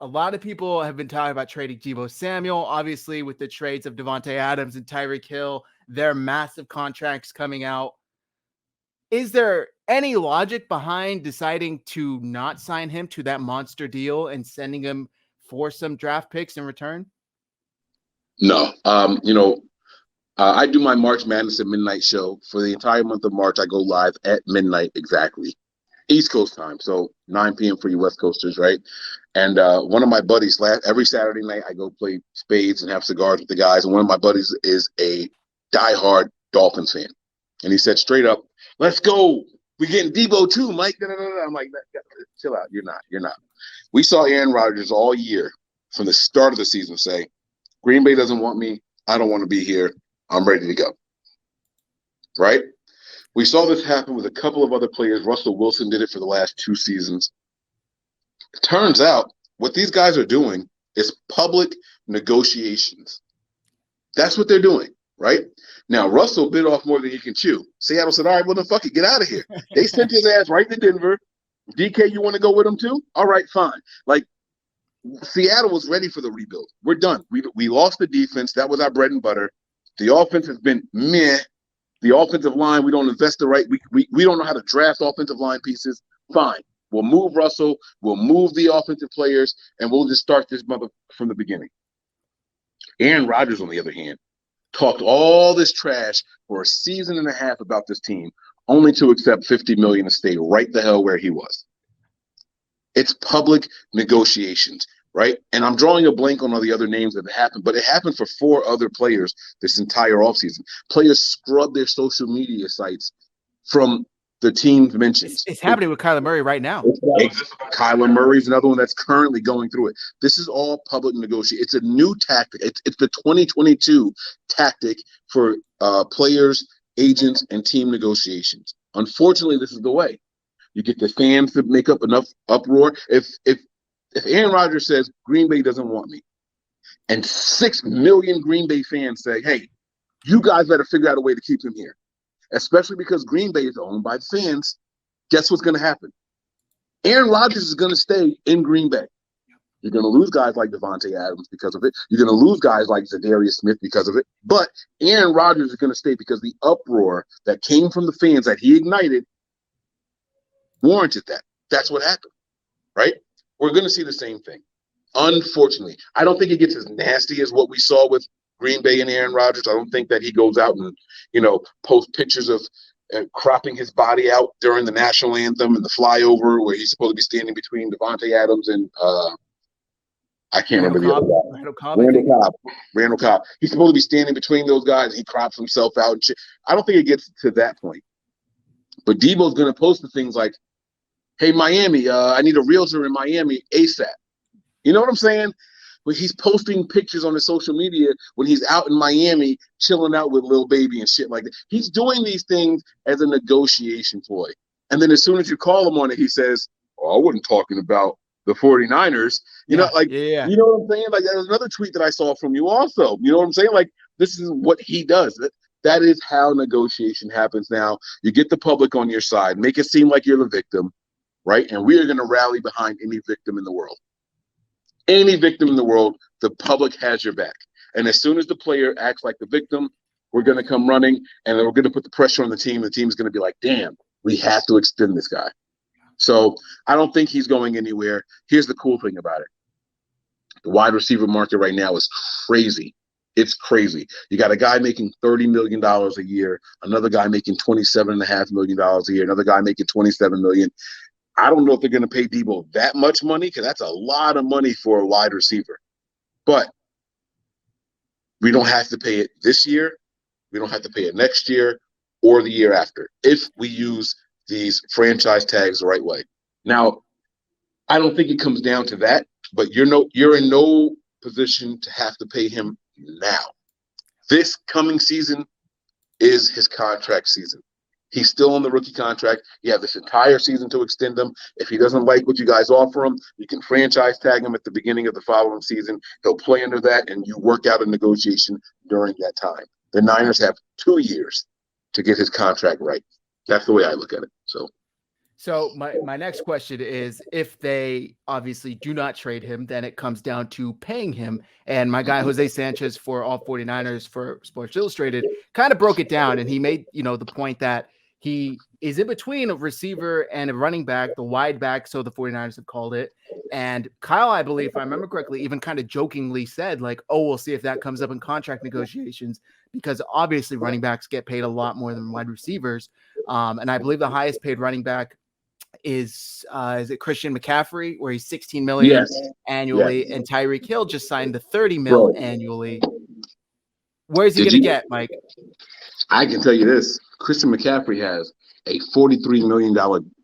a lot of people have been talking about trading Deebo Samuel, obviously with the trades of Devontae Adams and Tyreek Hill, their massive contracts coming out. Is there any logic behind deciding to not sign him to that monster deal and sending him for some draft picks in return? No. I do my March Madness at midnight show. For the entire month of March, I go live at midnight exactly, East Coast time. So 9 p.m. for you West Coasters, right? And one of my buddies, every Saturday night, I go play spades and have cigars with the guys. And one of my buddies is a diehard Dolphins fan. And he said straight up, let's go. We're getting Deebo too, Mike. I'm like, chill out. You're not. We saw Aaron Rodgers all year from the start of the season say, Green Bay doesn't want me. I don't want to be here. I'm ready to go. Right? We saw this happen with a couple of other players. Russell Wilson did it for the last 2 seasons. It turns out what these guys are doing is public negotiations. That's what they're doing, right? Now, Russell bit off more than he can chew. Seattle said, all right, well, then fuck it, get out of here. They sent his ass right to Denver. DK, you want to go with him too? All right, fine. Like, Seattle was ready for the rebuild. We're done. We lost the defense. That was our bread and butter. The offense has been meh. The offensive line, we don't invest the right. We don't know how to draft offensive line pieces. Fine. We'll move Russell. We'll move the offensive players, and we'll just start this mother from the beginning. Aaron Rodgers, on the other hand, talked all this trash for a season and a half about this team, only to accept $50 million to stay right the hell where he was. It's public negotiations, right? And I'm drawing a blank on all the other names that happened, but it happened for 4 other players this entire offseason. Players scrubbed their social media sites from the team's mentions. It's happening with Kyler Murray right now. Kyler Murray's another one that's currently going through it. This is all public negotiation. It's a new tactic. It's the 2022 tactic for players, agents, and team negotiations. Unfortunately, this is the way. You get the fans to make up enough uproar. If Aaron Rodgers says Green Bay doesn't want me, and 6 million Green Bay fans say, hey, you guys better figure out a way to keep him here, especially because Green Bay is owned by the fans, guess what's going to happen? Aaron Rodgers is going to stay in Green Bay. You're going to lose guys like Devontae Adams because of it. You're going to lose guys like Zadarius Smith because of it. But Aaron Rodgers is going to stay because the uproar that came from the fans that he ignited warranted that. That's what happened, right? We're going to see the same thing. Unfortunately, I don't think it gets as nasty as what we saw with Green Bay and Aaron Rodgers. I don't think that he goes out and, post pictures of cropping his body out during the national anthem and the flyover where he's supposed to be standing between Devontae Adams and I can't remember the other guy. Randall Cobb. He's supposed to be standing between those guys. And he crops himself out and shit. I don't think it gets to that point. But Deebo's going to post the things like, hey, Miami, I need a realtor in Miami ASAP. You know what I'm saying? But he's posting pictures on his social media when he's out in Miami chilling out with Lil Baby and shit like that. He's doing these things as a negotiation ploy. And then as soon as you call him on it, he says, oh, I wasn't talking about the 49ers. You know what I'm saying? Like, there's another tweet that I saw from you also. You know what I'm saying? Like, this is what he does. That is how negotiation happens now. You get the public on your side, make it seem like you're the victim, right? And we are going to rally behind any victim in the world. Any victim in the world, the public has your back. And as soon as the player acts like the victim, we're going to come running, and then we're going to put the pressure on the team. The team is going to be like, damn, we have to extend this guy. So I don't think he's going anywhere. Here's the cool thing about it. The wide receiver market right now is crazy. It's crazy. You got a guy making $30 million a year, another guy making $27.5 million a year, another guy making $27 million. I don't know if they're going to pay Deebo that much money because that's a lot of money for a wide receiver. But we don't have to pay it this year. We don't have to pay it next year or the year after if we use these franchise tags the right way. Now, I don't think it comes down to that, but you're in no position to have to pay him now. This coming season is his contract season. He's still on the rookie contract. You have this entire season to extend him. If he doesn't like what you guys offer him, you can franchise tag him at the beginning of the following season. He'll play under that, and you work out a negotiation during that time. The Niners have 2 years to get his contract right. That's the way I look at it. So my next question is, if they obviously do not trade him, then it comes down to paying him. And my guy Jose Sanchez for all 49ers for Sports Illustrated kind of broke it down, and he made the point that he is in between a receiver and a running back, the wide back, so the 49ers have called it. And Kyle, I believe, if I remember correctly, even kind of jokingly said, like, oh, we'll see if that comes up in contract negotiations, because obviously running backs get paid a lot more than wide receivers. And I believe the highest paid running back is it Christian McCaffrey, where he's 16 million annually, and Tyreek Hill just signed the 30 mil annually. Where's he going to get, Mike? I can tell you this: Christian McCaffrey has a $43 million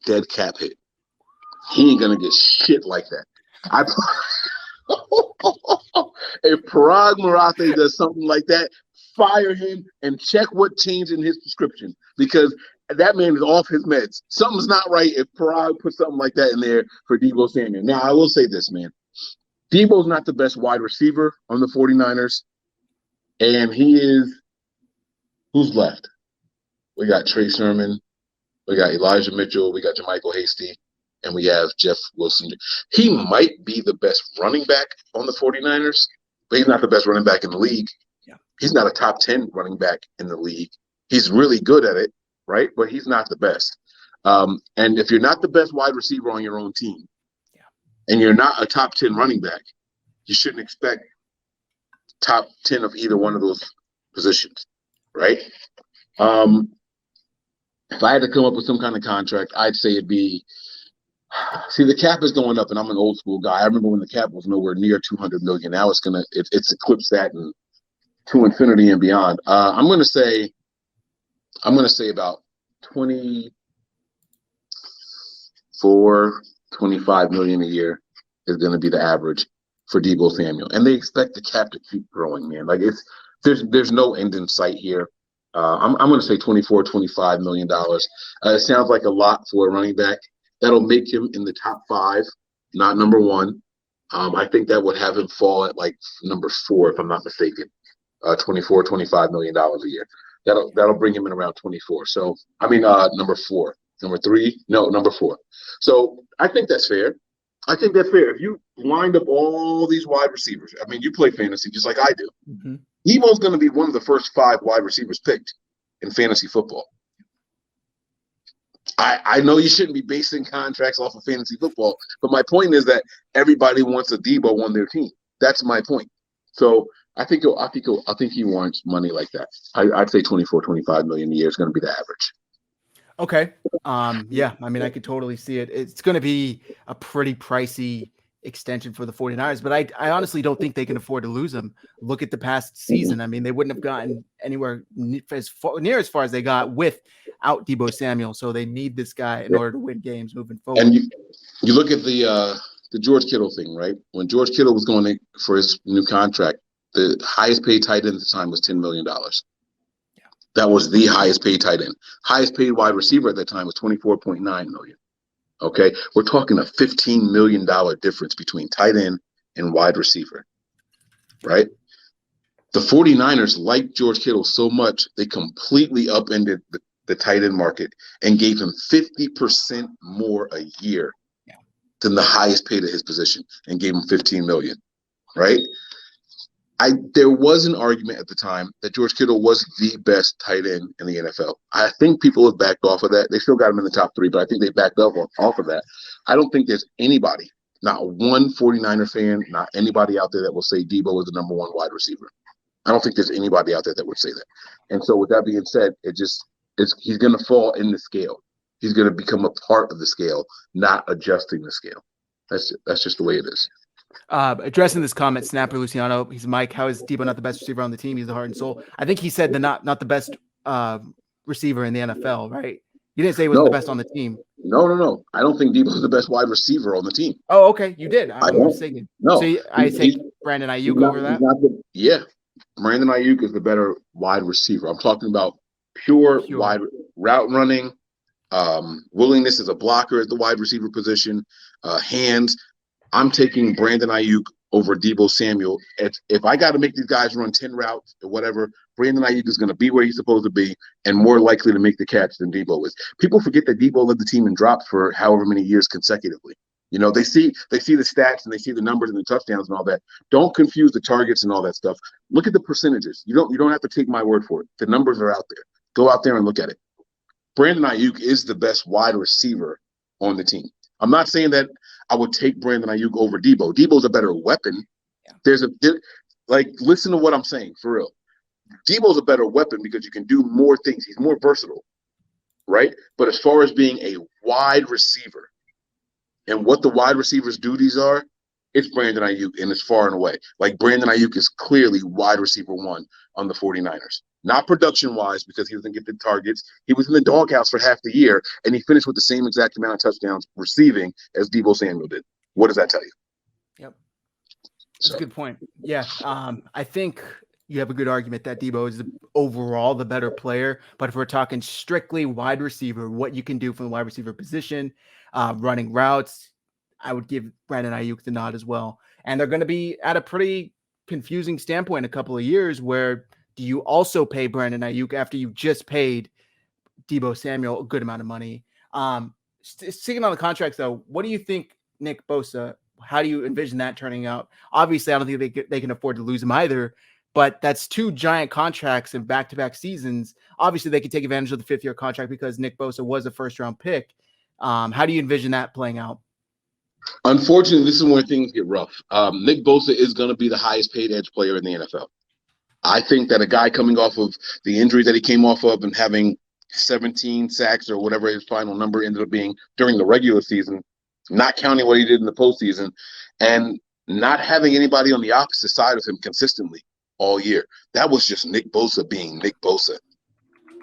dead cap hit. He ain't gonna get shit like that. If Parag Marathe does something like that, fire him and check what changed in his prescription, because that man is off his meds. Something's not right if Parag puts something like that in there for Deebo Samuel. Now, I will say this, man. Deebo's not the best wide receiver on the 49ers, and he is – who's left? We got Trey Sermon. We got Elijah Mitchell. We got Jermichael Hasty. And we have Jeff Wilson. He might be the best running back on the 49ers, but he's not the best running back in the league. Yeah. He's not a top 10 running back in the league. He's really good at it, right? But he's not the best. And if you're not the best wide receiver on your own team, and you're not a top 10 running back, you shouldn't expect top 10 of either one of those positions, right? If I had to come up with some kind of contract, I'd say it'd be – see, the cap is going up, and I'm an old school guy. I remember when the cap was nowhere near 200 million. Now it's eclipsed that and to infinity and beyond. I'm gonna say about 24, 25 million a year is gonna be the average for Deebo Samuel, and they expect the cap to keep growing, man. Like there's no end in sight here. I'm gonna say 24, 25 million dollars. It sounds like a lot for a running back. That'll make him in the top 5, not number 1. I think that would have him fall at like number 4, if I'm not mistaken. 24, $25 million a year. That'll bring him in around 24. So number 4, number 3, no, number 4. So I think that's fair. If you lined up all these wide receivers, you play fantasy just like I do. Mm-hmm. Deebo's going to be one of the first 5 wide receivers picked in fantasy football. I know you shouldn't be basing contracts off of fantasy football, but my point is that everybody wants a Deebo on their team. That's my point. So I think he wants money like that. I'd say 24, 25 million a year is going to be the average. Okay. Yeah, I could totally see it. It's going to be a pretty pricey extension for the 49ers, but I honestly don't think they can afford to lose him. Look at the past season. They wouldn't have gotten anywhere near as far as they got without Deebo Samuel. So they need this guy in order to win games moving forward. And you look at the George Kittle thing, right? When George Kittle was going for his new contract, the highest paid tight end at the time was $10 million. Yeah. That was the highest paid tight end. Highest paid wide receiver at that time was $24.9 million. Okay, we're talking a $15 million difference between tight end and wide receiver, right? The 49ers liked George Kittle so much, they completely upended the tight end market and gave him 50% more a year than the highest paid at his position, and gave him $15 million, right? There was an argument at the time that George Kittle was the best tight end in the NFL. I think people have backed off of that. They still got him in the top 3, but I think they backed up off of that. I don't think there's anybody, not one 49er fan, not anybody out there that will say Deebo is the number 1 wide receiver. I don't think there's anybody out there that would say that. And so with that being said, he's going to fall in the scale. He's going to become a part of the scale, not adjusting the scale. That's just the way it is. Addressing this comment, Snapper Luciano, he's Mike. How is Deebo not the best receiver on the team? He's the heart and soul. I think he said not the best receiver in the NFL, right? You didn't say he wasn't the best on the team. No. I don't think Deebo's the best wide receiver on the team. Oh, okay. You did. I was thinking. No. So I take Brandon Ayuk over that? Brandon Ayuk is the better wide receiver. I'm talking about pure wide route running, willingness as a blocker at the wide receiver position, hands. I'm taking Brandon Ayuk over Deebo Samuel. If I got to make these guys run 10 routes or whatever, Brandon Ayuk is going to be where he's supposed to be and more likely to make the catch than Deebo is. People forget that Deebo led the team in drops for however many years consecutively. You know, they see the stats and they see the numbers and the touchdowns and all that. Don't confuse the targets and all that stuff. Look at the percentages. You don't have to take my word for it. The numbers are out there. Go out there and look at it. Brandon Ayuk is the best wide receiver on the team. I'm not saying that I would take Brandon Ayuk over Deebo. Deebo's a better weapon. Yeah. Listen to what I'm saying for real. Deebo's a better weapon because you can do more things. He's more versatile, right? But as far as being a wide receiver and what the wide receiver's duties are, it's Brandon Ayuk, and it's far and away. Like, Brandon Ayuk is clearly wide receiver one on the 49ers. Not production-wise, because he doesn't get the targets. He was in the doghouse for half the year, and he finished with the same exact amount of touchdowns receiving as Deebo Samuel did. What does that tell you? Yep. That's a good point. Yeah. I think you have a good argument that Deebo is overall the better player. But if we're talking strictly wide receiver, what you can do from the wide receiver position, running routes, I would give Brandon Ayuk the nod as well. And they're going to be at a pretty confusing standpoint in a couple of years where do you also pay Brandon Ayuk after you just paid Deebo Samuel a good amount of money? Sticking on the contracts, though, what do you think, Nick Bosa? How do you envision that turning out? Obviously, I don't think they can afford to lose him either, but that's two giant contracts in back-to-back seasons. Obviously, they can take advantage of the fifth-year contract because Nick Bosa was a first-round pick. How do you envision that playing out? Unfortunately, this is where things get rough. Nick Bosa is going to be the highest-paid edge player in the NFL. I think that a guy coming off of the injury that he came off of and having 17 sacks or whatever his final number ended up being during the regular season, not counting what he did in the postseason, and not having anybody on the opposite side of him consistently all year. That was just Nick Bosa being Nick Bosa.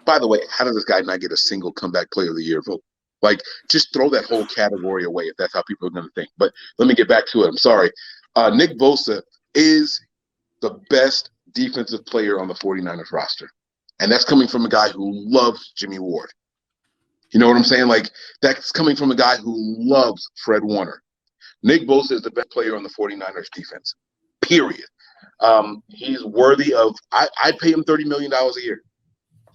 By the way, how does this guy not get a single comeback player of the year vote? Like, just throw that whole category away if that's how people are going to think. But let me get back to it. I'm sorry. Nick Bosa is the best defensive player on the 49ers roster. And that's coming from a guy who loves Jimmy Ward. You know what I'm saying? Like, that's coming from a guy who loves Fred Warner. Nick Bosa is the best player on the 49ers defense, period. He's worthy of – I'd pay him $30 million a year.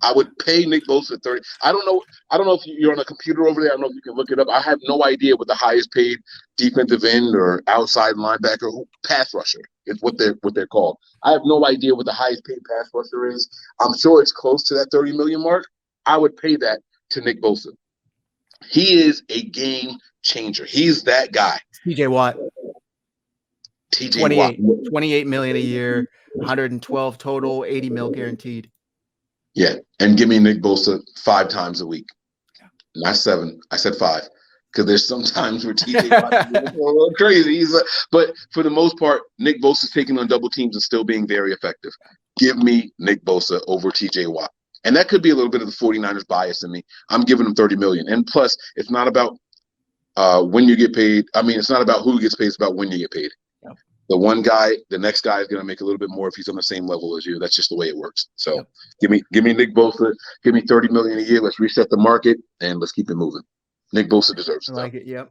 I would pay Nick Bosa 30. I don't know if you're on a computer over there. I don't know if you can look it up. I have no idea what the highest paid defensive end or outside linebacker, pass rusher is what they're called. I have no idea what the highest paid pass rusher is. I'm sure it's close to that 30 million mark. I would pay that to Nick Bosa. He is a game changer. He's that guy. TJ Watt. 28 million a year, 112 total, 80 mil guaranteed. Yeah, and give me Nick Bosa 5 times a week. Not 7. I said 5 because there's some times where TJ Watt is a little crazy. But for the most part, Nick Bosa's taking on double teams and still being very effective. Give me Nick Bosa over TJ Watt. And that could be a little bit of the 49ers bias in me. I'm giving him $30 million. And plus, it's not about when you get paid. I mean, it's not about who gets paid. It's about when you get paid. Yep. The next guy is going to make a little bit more if he's on the same level as you. That's just the way it works. So yep. Give me Nick Bosa. Give me $30 million a year. Let's reset the market and let's keep it moving. Nick Bosa deserves it. I like it. Yep.